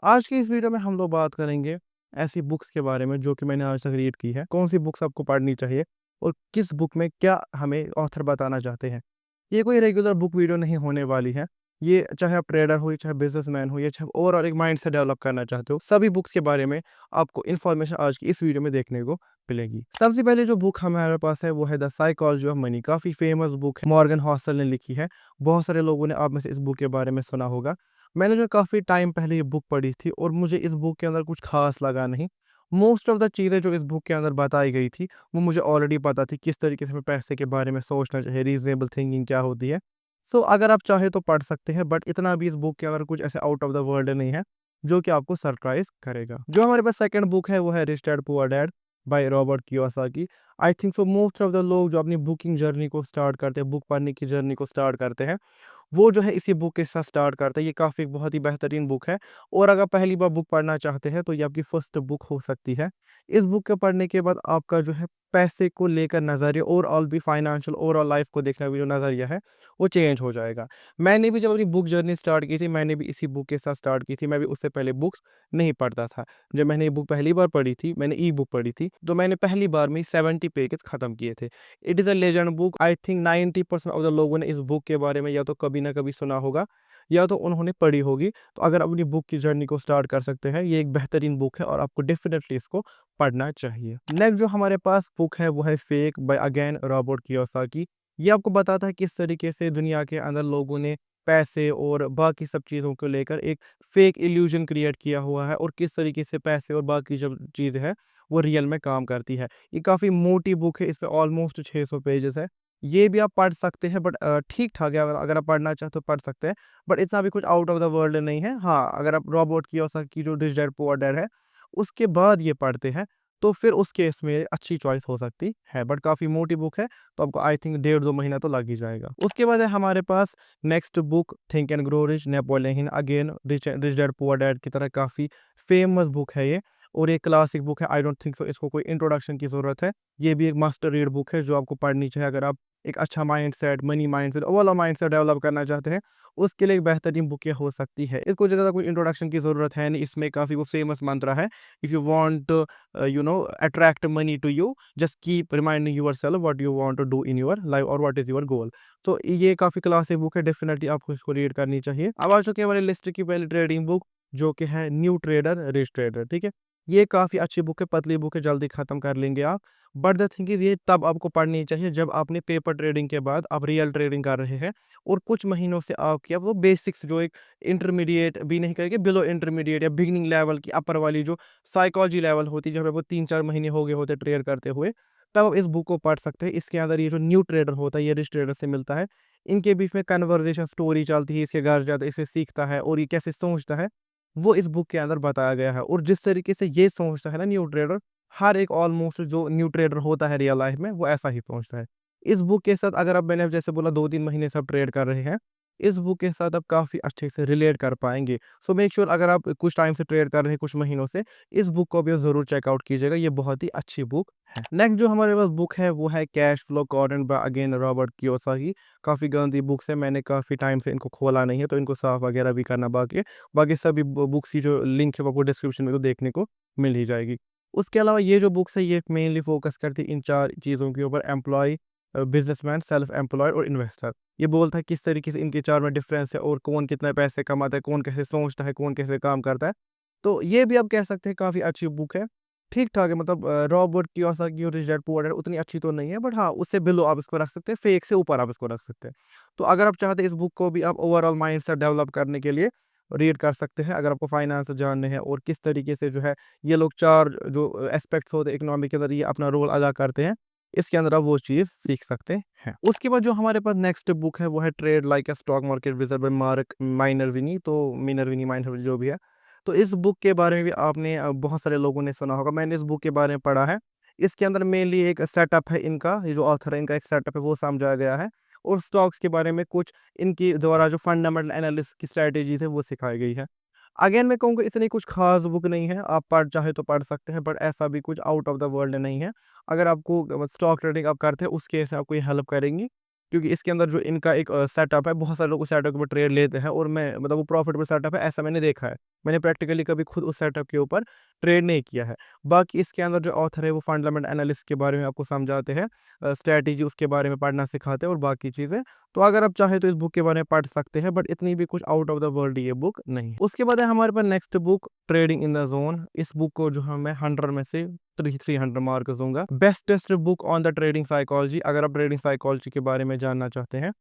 आज की इस वीडियो में हम लोग बात करेंगे ऐसी बुक्स के बारे में जो कि मैंने आज तक रीड की है। कौन सी बुक्स आपको पढ़नी चाहिए और किस बुक में क्या हमें ऑथर बताना चाहते हैं। ये कोई रेगुलर बुक वीडियो नहीं होने वाली है। ये चाहे आप ट्रेडर हो, चाहे बिज़नेसमैन हो या चाहे ओवरऑल एक माइंडसेट डेवलप करना चाहते हो, सभी बुक्स के बारे में आपको इन्फॉर्मेशन आज की इस वीडियो में देखने को मिलेगी। सबसे पहले जो बुक हमारे पास है वो है द साइकोलॉजी ऑफ मनी। काफ़ी फेमस बुक है, मॉर्गन हॉसल ने लिखी है। बहुत सारे लोगों ने आप में से इस बुक के बारे में सुना होगा। मैंने जो काफ़ी टाइम पहले ये बुक पढ़ी थी और मुझे इस बुक के अंदर कुछ ख़ास लगा नहीं। मोस्ट ऑफ़ द चीज़ें जो इस बुक के अंदर बताई गई थी, वो मुझे ऑलरेडी पता थी किस तरीके से हमें पैसे के बारे में सोचना चाहिए, रीज़नेबल थिंकिंग क्या होती है। सो अगर आप चाहें तो पढ़ सकते हैं, बट इतना भी इस बुक के अंदर कुछ ऐसे आउट ऑफ़ द वर्ल्ड नहीं है, जो कि आपको सरप्राइज़ करेगा। जो हमारे पास सेकंड बुक है वो है rich dad poor dad by Robert Kiyosaki. I think so most of the लोग जो अपनी बुकिंग जर्नी को स्टार्ट करते हैं, बुक पढ़ने की जर्नी को स्टार्ट करते हैं, वो जो है इसी बुक के साथ स्टार्ट करता है। ये काफ़ी बहुत ही बेहतरीन बुक है और अगर पहली बार बुक पढ़ना चाहते हैं तो ये आपकी फर्स्ट बुक हो सकती है। इस बुक के पढ़ने के बाद आपका जो है पैसे को लेकर नज़रिया ओवरऑल भी फाइनेंशियल ओवरऑल लाइफ को देखने का जो नज़रिया है वो चेंज हो जाएगा। मैंने भी जब अपनी बुक जर्नी स्टार्ट की थी, मैंने भी इसी बुक के साथ स्टार्ट की थी। मैं भी उससे पहले बुक्स नहीं पढ़ता था। जब मैंने ये बुक पहली बार पढ़ी थी, मैंने ई बुक पढ़ी थी, तो मैंने पहली बार में 70 पेजेस ख़त्म किए थे। It is a legend book. I think 90% of the लोगों ने इस बुक के बारे में या तो कभी ना कभी सुना होगा या तो उन्होंने पढ़ी होगी। तो अगर अपनी बुक की जर्नी को स्टार्ट कर सकते हैं, ये एक बेहतरीन बुक है और आपको डेफिनेटली इसको पढ़ना चाहिए। नेक्स्ट जो हमारे पास बुक है वो है fake by again Robert Kiyosaki. ये आपको बताता है किस तरीके से दुनिया के अंदर लोगों ने पैसे और बाकी सब चीज़ों को लेकर एक फेक इल्यूजन क्रिएट किया हुआ है और किस तरीके से पैसे और बाकी जब चीज़ है वो रियल में काम करती है। ये काफ़ी मोटी बुक है, इसमें ऑलमोस्ट 600 पेजेस है। ये भी आप पढ़ सकते हैं, बट ठीक-ठाक है, अगर अगर आप पढ़ना चाहें तो पढ़ सकते हैं, बट इतना भी कुछ आउट ऑफ द वर्ल्ड नहीं है। हाँ, अगर आप रॉबर्ट कियोसाकी की जो रिच डैड पुअर डैड है, उसके बाद ये पढ़ते हैं, तो फिर उस केस में अच्छी चॉइस हो सकती है, बट काफ़ी मोटी बुक है, तो आपको आई थिंक डेढ़ 2 महीना तो लग ही जाएगा। उसके बाद है हमारे पास next book think and grow rich Napoleon Hill. Again rich rich dad poor dad की तरह काफ़ी फेमस बुक है ये और ये क्लासिक बुक है। आई डोंट थिंक सो इसको कोई इंट्रोडक्शन की ज़रूरत है। ये भी एक मस्ट रीड बुक है जो आपको पढ़नी चाहिए अगर आप एक अच्छा mindset, money mindset, overall mindset develop करना चाहते हैं, उसके लिए एक बेहतरीन बुक ये हो सकती है। इसको ज़्यादा कोई इंट्रोडक्शन की ज़रूरत है नहीं, इसमें काफ़ी वो फेमस मंत्र है, if you want attract money to you, just keep reminding yourself what you want to do in your life और व्हाट इज़ योर गोल। तो ये काफ़ी क्लासिक बुक है, डेफिनिटली आपको इसको रीड करनी चाहिए। अब आ चुके हैं हमारी लिस्ट की पहली ट्रेडिंग बुक, जो कि है न्यू ट्रेडर रिच ट्रेडर, ठीक है? ये काफ़ी अच्छी बुक है, पतली बुक है, जल्दी ख़त्म कर लेंगे आप। बट द थिंग इज़ ये तब आपको पढ़नी चाहिए जब आपने पेपर ट्रेडिंग के बाद आप रियल ट्रेडिंग कर रहे हैं और कुछ महीनों से आपकी अब वो बेसिक्स जो एक इंटरमीडिएट भी नहीं कहेंगे, बिलो इंटरमीडिएट या बिगिनिंग लेवल की अपर वाली जो साइकोलॉजी लेवल होती है, जब वो 3-4 महीने हो गए होते ट्रेड करते हुए, तब आप इस बुक को पढ़ सकते हैं। इसके अंदर ये जो न्यू ट्रेडर होता है, ये रिच ट्रेडर से मिलता है। इनके बीच में कन्वर्सेशन स्टोरी चलती है, इसके घर जाता है, इसे सीखता है और ये कैसे सोचता है, वो इस बुक के अंदर बताया गया है। और जिस तरीके से ये सोचता है ना न्यू ट्रेडर, हर एक ऑलमोस्ट जो न्यू ट्रेडर होता है रियल लाइफ में, वो ऐसा ही सोचता है। इस बुक के साथ अगर आप, मैंने जैसे बोला 2-3 महीने से आप ट्रेड कर रहे हैं, इस बुक के साथ आप काफ़ी अच्छे से रिलेट कर पाएँगे। सो मेक श्योर अगर आप कुछ टाइम से ट्रेड कर रहे हैं, कुछ महीनों से, इस बुक को भी ज़रूर चेकआउट कीजिएगा, ये बहुत ही अच्छी बुक है। नेक्स्ट जो हमारे पास बुक है वो है cash flow quadrant by again Robert Kiyosaki. काफ़ी गंदी बुक्स है, मैंने काफ़ी टाइम से इनको खोला नहीं है, तो इनको साफ वगैरह भी करना बाकी है। बाकी सभी बुक्स की जो लिंक है वो आपको डिस्क्रिप्शन में तो देखने को मिल ही जाएगी। उसके अलावा ये जो बुक्स है ये मेनली फोकस करती है इन 4 चीज़ों के ऊपर, एम्प्लॉय, बिजनेसमैन, सेल्फ एम्प्लॉयड और इन्वेस्टर। ये बोलता है किस तरीके से इनके 4 में डिफरेंस है और कौन कितने पैसे कमाता है, कौन कैसे सोचता है, कौन कैसे काम करता है। तो ये भी आप कह सकते हैं काफ़ी अच्छी बुक है। ठीक-ठाक है, मतलब रॉबर्ट कियोसाकी और रिच डैड पुअर डैड उतनी अच्छी तो नहीं है, बट हाँ, उससे बिलो आप इसको रख सकते हैं, फेक से ऊपर आप इसको रख सकते हैं। तो अगर आप चाहते हैं इस बुक को भी आप ओवरऑल माइंडसेट डेवलप करने के लिए रीड कर सकते हैं, अगर आपको फाइनेंस जानने हैं और किस तरीके से जो है ये लोग 4 जो एस्पेक्ट्स होते हैं इकोनॉमी के अंदर, ये अपना रोल अदा करते हैं, इसके अंदर आप वो चीज़ सीख सकते हैं। उसके बाद जो हमारे पास नेक्स्ट बुक है वो है trade like a stock market wizard by Mark Minervini, तो मिनरविनी माइनरविनी जो भी है। तो इस बुक के बारे में भी आपने बहुत सारे लोगों ने सुना होगा, मैंने इस बुक के बारे में पढ़ा है। इसके अंदर मेनली एक सेटअप है इनका, ये जो ऑथर है इनका एक सेटअप है वो समझाया गया है और स्टॉक्स के बारे में कुछ इनकी द्वारा जो फंडामेंटल एनालिसिस की स्ट्रैटेजीज़ है वो सिखाई गई है। अगेन मैं कहूँगा इतनी कुछ ख़ास बुक नहीं है, आप पढ़ चाहे तो पढ़ सकते हैं, बट ऐसा भी कुछ आउट ऑफ द वर्ल्ड नहीं है। अगर आपको स्टॉक ट्रेडिंग आप करते हैं उस केस में आपको ये हेल्प करेंगी, क्योंकि इसके अंदर जो इनका एक सेटअप है, बहुत सारे लोग उस सेटअप में ट्रेड लेते हैं और मैं मतलब वो प्रॉफिटेबल सेटअप है ऐसा मैंने देखा है। मैंने प्रैक्टिकली कभी खुद उस सेटअप के ऊपर ट्रेड नहीं किया है। बाकी इसके अंदर जो ऑथर है वो फंडामेंटल एनालिसिस के बारे में आपको समझाते हैं, स्ट्रैटेजी उसके बारे में पढ़ना सिखाते हैं और बाकी चीज़ें। तो अगर आप चाहें तो इस बुक के बारे में पढ़ सकते हैं, बट इतनी भी कुछ आउट ऑफ द वर्ल्ड ये बुक नहीं है। उसके बाद है हमारे पास next book trading in the zone. इस बुक को जो है मैं 100 में से 300 मार्क्स दूंगा। Bestest book on the trading psychology. अगर आप ट्रेडिंग साइकोलॉजी के बारे में जानना चाहते हैं,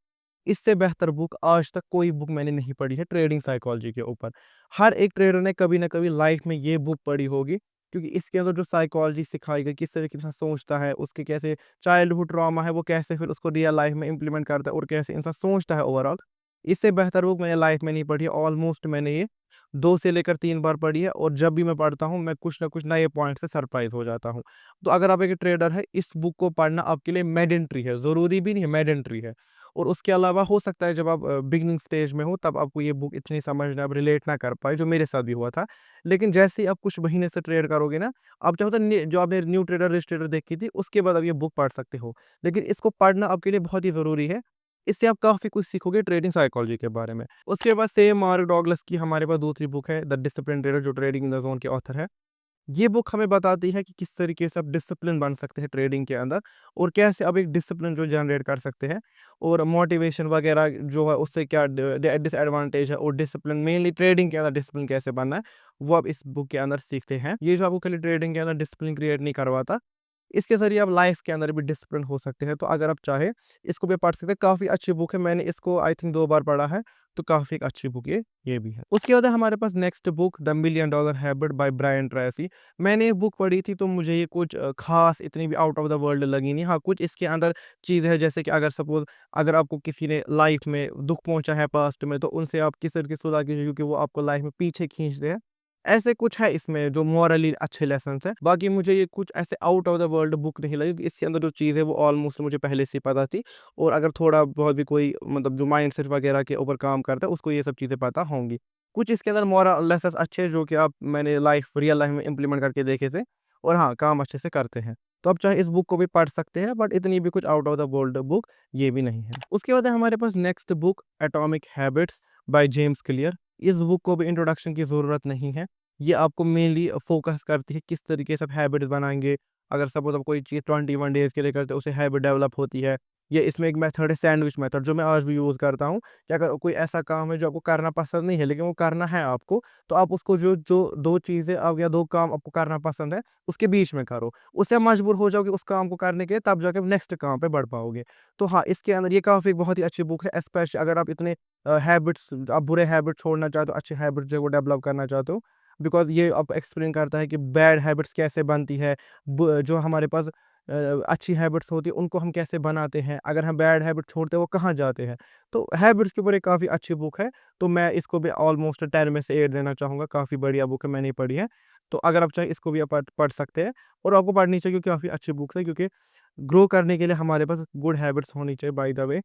इससे बेहतर बुक आज तक कोई बुक मैंने नहीं पढ़ी है ट्रेडिंग साइकोलॉजी के ऊपर। हर एक ट्रेडर ने कभी ना कभी लाइफ में ये बुक पढ़ी होगी, क्योंकि इसके अंदर जो साइकोलॉजी सिखाई गई, किस तरीके से सोचता है, उसके कैसे चाइल्डहुड ट्रॉमा है वो कैसे फिर उसको रियल लाइफ में इंप्लीमेंट करता है और कैसे इंसान सोचता है ओवरऑल, इससे बेहतर बुक मैंने लाइफ में नहीं पढ़ी है। ऑलमोस्ट मैंने ये 2 से लेकर 3 बार पढ़ी है और जब भी मैं पढ़ता हूँ मैं कुछ ना कुछ नए पॉइंट से सरप्राइज हो जाता हूँ। तो अगर आप एक ट्रेडर है, इस बुक को पढ़ना आपके लिए मैंडेटरी है, ज़रूरी भी नहीं है, मैंडेटरी है। और उसके अलावा हो सकता है जब आप बिगिनिंग स्टेज में हो तब आपको ये बुक इतनी समझ ना, आप रिलेट ना कर पाए, जो मेरे साथ भी हुआ था। लेकिन जैसे ही आप कुछ महीने से ट्रेड करोगे ना, आप चाहो तो जो आपने न्यू ट्रेडर रिच ट्रेडर देखी थी उसके बाद आप ये बुक पढ़ सकते हो। लेकिन इसको पढ़ना आपके लिए बहुत ही ज़रूरी है। इससे आप काफ़ी कुछ सीखोगे ट्रेडिंग साइकोलॉजी के बारे में। उसके बाद सेम मार्क डॉगलस की हमारे पास दूसरी बुक है द डिसिप्लिन ट्रेडर, जो ट्रेडिंग इन द जोन के ऑथर है। ये बुक हमें बताती है कि किस तरीके से आप डिसिप्लिन बन सकते हैं ट्रेडिंग के अंदर, और कैसे आप एक डिसिप्लिन जो जनरेट कर सकते हैं, और मोटिवेशन वगैरह जो है उससे क्या डिसएडवांटेज है, और डिसिप्लिन मेनली ट्रेडिंग के अंदर डिसिप्लिन कैसे बनना है वो आप इस बुक के अंदर सीखते हैं। ये जो आपको खाली ट्रेडिंग के अंदर डिसिप्लिन क्रिएट नहीं करवाता, इसके ज़रिए आप लाइफ के अंदर भी डिसिप्लिन हो सकते हैं। तो अगर आप चाहें इसको भी पढ़ सकते हैं, काफ़ी अच्छी बुक है। मैंने इसको आई थिंक 2 बार पढ़ा है, तो काफ़ी एक अच्छी बुक ये भी है। उसके बाद है हमारे पास next book the million dollar habit by Brian Tracy. मैंने ये बुक पढ़ी थी तो मुझे ये कुछ ख़ास इतनी भी आउट ऑफ द वर्ल्ड लगी नहीं। हाँ, कुछ इसके अंदर चीज़ है, जैसे कि अगर सपोज़ अगर आपको किसी ने लाइफ में दुःख पहुँचा है पास्ट में, तो उनसे आप किस तरीके से सुलह कीजिए, क्योंकि वो आपको लाइफ में पीछे खींचते हैं। ऐसे कुछ है इसमें जो मॉरली अच्छे लेसन्स हैं। बाकी मुझे ये कुछ ऐसे out of the world book नहीं लगी, क्योंकि इसके अंदर जो चीज़ है वो ऑलमोस्ट मुझे पहले से ही पता थी। और अगर थोड़ा बहुत भी कोई मतलब जो माइंडसेट वगैरह के ऊपर काम करता है, उसको ये सब चीज़ें पता होंगी। कुछ इसके अंदर मोरल लेसन्स अच्छे हैं जो कि आप मैंने रियल लाइफ में इम्प्लीमेंट करके देखे थे, और हाँ, काम अच्छे से करते हैं। तो आप चाहे इस बुक को भी पढ़ सकते हैं, बट इतनी भी कुछ out of the world book ये भी नहीं है। उसके बाद है हमारे पास next book atomic habits by James Clear. इस बुक को भी इंट्रोडक्शन की ज़रूरत नहीं है। ये आपको मेनली फ़ोकस करती है किस तरीके से आप हैबिट्स बनाएँगे। अगर सपोज़ आप कोई चीज़ 21 डेज़ के लिए करते हो, उससे हैबिट डेवलप होती है। ये इसमें एक मेथड है सैंडविच मेथड, जो मैं आज भी यूज़ करता हूँ, कि अगर कोई ऐसा काम है जो आपको करना पसंद नहीं है लेकिन वो करना है आपको, तो आप उसको जो जो 2 चीज़ें आप या 2 काम आपको करना पसंद है, उसके बीच में करो। उससे आप मजबूर हो जाओगे उस काम को करने के, तब जाके आप नेक्स्ट काम पे बढ़ पाओगे। तो हाँ, इसके अंदर ये काफ़ी बहुत ही अच्छी बुक है, स्पेशली अगर आप इतने हैबिट्स आप बुरे हैबिट छोड़ना चाहते हो, अच्छे हैबिट जो है वो डेवलप करना चाहते हो। बिकॉज़ ये अब एक्सप्लेन करता है कि बैड हैबिट्स कैसे बनती है, जो हमारे पास अच्छी हैबिट्स होती है उनको हम कैसे बनाते हैं, अगर हम बैड हैबिट छोड़ते हैं वो कहाँ जाते हैं। तो हैबिट्स के ऊपर एक काफ़ी अच्छी बुक है, तो मैं इसको भी ऑलमोस्ट 10 में से 8 देना चाहूँगा। काफ़ी बढ़िया बुक है, मैंने पढ़ी है। तो अगर आप चाहें इसको भी आप पढ़ पढ़ सकते हैं, और आपको पढ़नी चाहिए क्योंकि काफ़ी अच्छी बुक है, क्योंकि ग्रो करने के लिए हमारे पास गुड हैबिट्स होनी चाहिए। बाय द वे,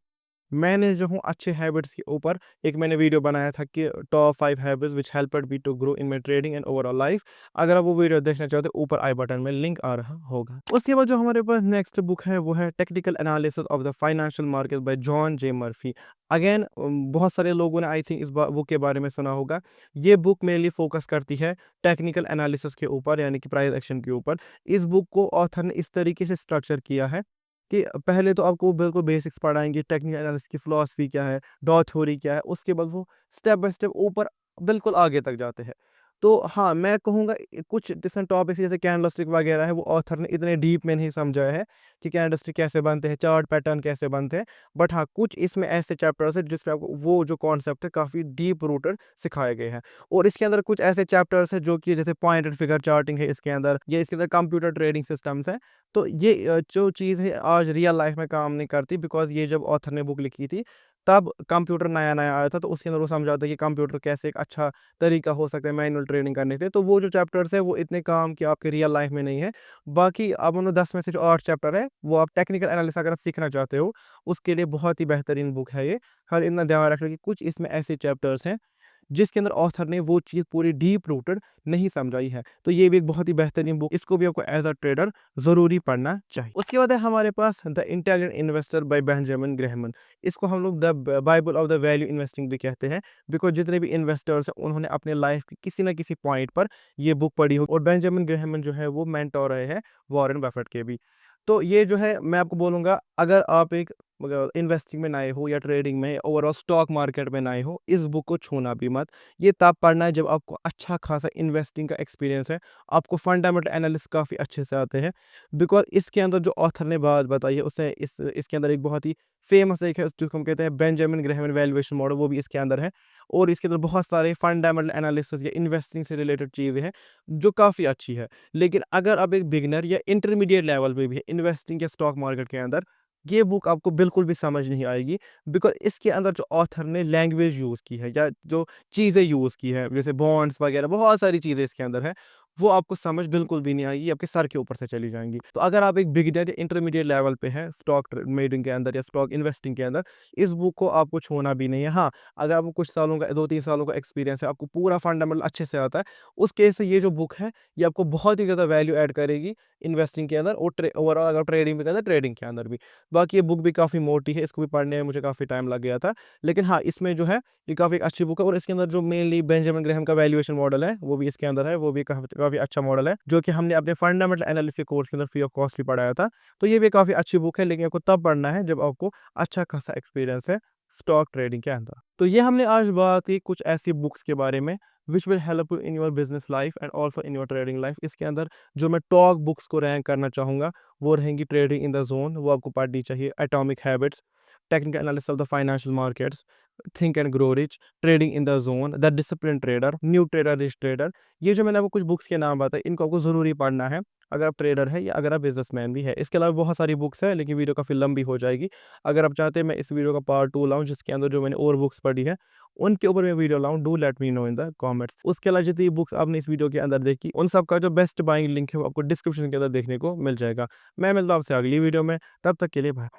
मैंने जो हूँ अच्छे हैबिट्स के ऊपर एक मैंने वीडियो बनाया था कि top 5 habits which helped me to grow in my trading and overall life. अगर आप वो वीडियो देखना चाहते हो, ऊपर आई बटन में लिंक आ रहा होगा। उसके बाद जो हमारे पास नेक्स्ट बुक है वो है technical analysis of the financial market bye John J Murphy. Again बहुत सारे लोगों ने आई थिंक इस बुक के बारे में सुना होगा। ये बुक मेनली फोकस करती है टेक्निकल एनालिसिस के ऊपर, यानी कि प्राइस एक्शन के ऊपर। इस बुक को ऑथर ने इस तरीके से स्ट्रक्चर किया है कि पहले तो आपको बिल्कुल बेसिक्स पढ़ाएँगे, टेक्निकल एनालिसिस की फिलॉसफी क्या है, डॉ थ्योरी क्या है, उसके बाद वो स्टेप बाय स्टेप ऊपर बिल्कुल आगे तक जाते हैं। तो हाँ, मैं कहूँगा कुछ डिफरेंट टॉपिक्स जैसे कैंडलस्टिक वगैरह है, वो ऑथर ने इतने डीप में नहीं समझाया है कि कैंडलस्टिक कैसे बनते हैं, चार्ट पैटर्न कैसे बनते हैं। बट हाँ, कुछ इसमें ऐसे चैप्टर्स हैं जिसमें आपको वो जो कॉन्सेप्ट है काफ़ी डीप रूटेड सिखाए गए हैं। और इसके अंदर कुछ ऐसे चैप्टर्स हैं जो कि जैसे पॉइंट एंड फिगर चार्टिंग है इसके अंदर, या इसके अंदर कंप्यूटर ट्रेडिंग सिस्टम्स हैं। तो ये जो चीज़ है आज रियल लाइफ में काम नहीं करती, बिकॉज़ ये जब ऑथर ने बुक लिखी थी तब कंप्यूटर नया-नया आया था, तो उसके अंदर वो समझाता है कि कंप्यूटर कैसे एक अच्छा तरीका हो सकता है मैनुअल ट्रेडिंग करने से। तो वो जो चैप्टर्स है वो इतने काम के आपके रियल लाइफ में नहीं है। बाकी अब उन्होंने 10 में से जो 8 चैप्टर है वो आप टेक्निकल एनालिसिस अगर आप सीखना चाहते हो, उसके लिए बहुत ही बेहतरीन बुक है ये। हाँ, इतना ध्यान रखना कि कुछ इसमें ऐसे चैप्टर्स हैं जिसके अंदर ऑथर ने वो चीज़ पूरी डीप रूटेड नहीं समझाई है। तो ये भी एक बहुत ही बेहतरीन बुक, इसको भी आपको एज़ अ ट्रेडर ज़रूरी पढ़ना चाहिए। उसके बाद है हमारे पास the intelligent investor by Benjamin Graham. इसको हम लोग the bible of the value investing भी कहते हैं, बिकॉज़ जितने भी इन्वेस्टर्स हैं उन्होंने अपने लाइफ के किसी न किसी पॉइंट पर ये बुक पढ़ी हो, और बेंजामिन ग्रैहम जो है वो मेंटर रहे हैं वॉरेन बफेट के भी। तो ये जो है मैं आपको बोलूँगा, अगर आप एक इन्वेस्टिंग में नए हो या ट्रेडिंग में, ओवरऑल स्टॉक मार्केट में नए हो, इस बुक को छूना भी मत। ये तब पढ़ना है जब आपको अच्छा खासा इन्वेस्टिंग का एक्सपीरियंस है, आपको फंडामेंटल एनालिसिस काफ़ी अच्छे से आते हैं। बिकॉज़ इसके अंदर जो ऑथर ने बात बताई है उससे इसके अंदर एक बहुत ही फेमस एक है जिसको हम कहते हैं बेंजामिन ग्रैहम वैल्यूएशन मॉडल, वो भी इसके अंदर है। और इसके अंदर बहुत सारे फंडामेंटल एनालिसिस या इन्वेस्टिंग से रिलेटेड चीज़ें हैं जो काफ़ी अच्छी है। लेकिन अगर आप एक बिगिनर या इंटरमीडिएट लेवल पे भी है इन्वेस्टिंग या स्टॉक मार्केट के अंदर, ये बुक आपको बिल्कुल भी समझ नहीं आएगी, बिकॉज़ इसके अंदर जो ऑथर ने लैंग्वेज यूज़ की है या जो चीज़ें यूज़ की है, जैसे बॉन्ड्स वगैरह बहुत सारी चीज़ें इसके अंदर है, वो आपको समझ बिल्कुल भी नहीं आएगी, आपके सर के ऊपर से चली जाएँगी। तो अगर आप एक बिगिनर या इंटरमीडिएट लेवल पे हैं स्टॉक ट्रेडिंग के अंदर या स्टॉक इन्वेस्टिंग के अंदर, इस बुक को आपको छूना भी नहीं है। हाँ, अगर आपको कुछ सालों का 2-3 सालों का एक्सपीरियंस है, आपको पूरा फंडामेंटल अच्छे से आता है, उस केस से ये जो बुक है, ये आपको बहुत ही ज़्यादा वैल्यू ऐड करेगी इन्वेस्टिंग के अंदर, और ओवरऑल अगर ट्रेडिंग भी करना है, ट्रेडिंग के अंदर भी। बाकी ये बुक भी काफ़ी मोटी है, इसको भी पढ़ने में मुझे काफ़ी टाइम लग गया था। लेकिन हाँ, इसमें जो है ये काफ़ी अच्छी बुक है, और इसके अंदर जो मेनली बेंजामिन ग्रैहम का वैल्यूएशन मॉडल है, वो भी इसके अंदर है, वो भी काफ़ी अच्छा मॉडल है, जो कि हमने अपने फंडामेंटल एनालिसिस कोर्स के अंदर फ्री ऑफ कॉस्ट भी पढ़ाया था। तो ये भी काफ़ी अच्छी बुक है, लेकिन आपको तब पढ़ना है जब आपको अच्छा खासा एक्सपीरियंस है स्टॉक ट्रेडिंग के अंदर। तो ये हमने आज बात की कुछ ऐसी बुक्स के बारे में which will help you in your business life and also in your trading life. इसके अंदर जो मैं टॉप बुक्स को रैंक करना चाहूँगा वो रहेंगी ट्रेडिंग इन द जोन, वो आपको पढ़नी चाहिए। Atomic habits, technical analysis of the financial markets, think and grow rich, trading in the zone, the discipline trader, new trader, rich trader. ये जो मैंने आपको कुछ बुक्स के नाम बताए, इनको आपको ज़रूरी पढ़ना है अगर आप ट्रेडर है या अगर आप बिजनेसमैन भी है। इसके अलावा बहुत सारी बुक्स है, लेकिन वीडियो काफ़ी लंबी हो जाएगी। अगर आप चाहते हैं मैं इस वीडियो का पार्ट 2 लाऊँ जिसके अंदर जो मैंने और बुक्स पढ़ी है उनके ऊपर मैं वीडियो लाऊँ, do let me know in the comments. उसके अलावा जितनी बुक्स आपने इस वीडियो के अंदर देखी उन सब का जो बेस्ट बाइंग लिंक है वो आपको डिस्क्रिप्शन के अंदर देखने को मिल जाएगा। मैं मिलता हूँ आपसे अगली वीडियो में, तब तक के लिए बाय।